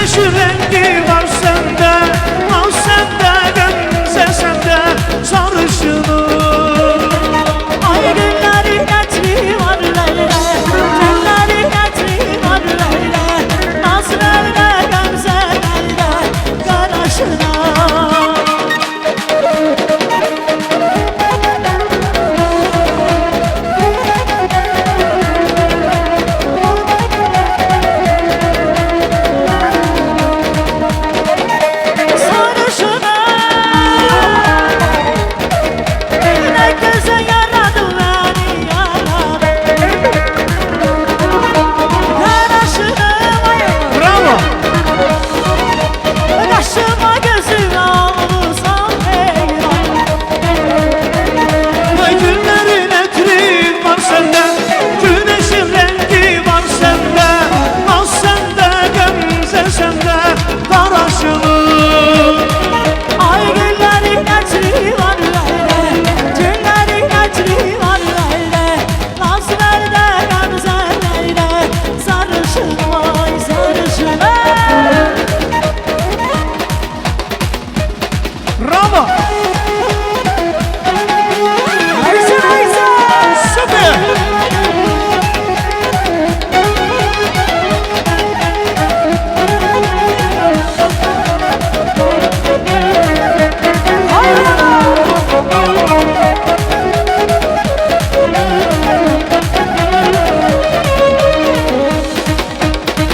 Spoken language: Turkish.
Güneşin rengi var sende, al sende, bense sende sarışınım. Ay günlerin etri var leyle, günlerin etri var leyle, nasıl öyle gamzelerle karaşına. Güneşin rengi var sende, al sende, gamze sende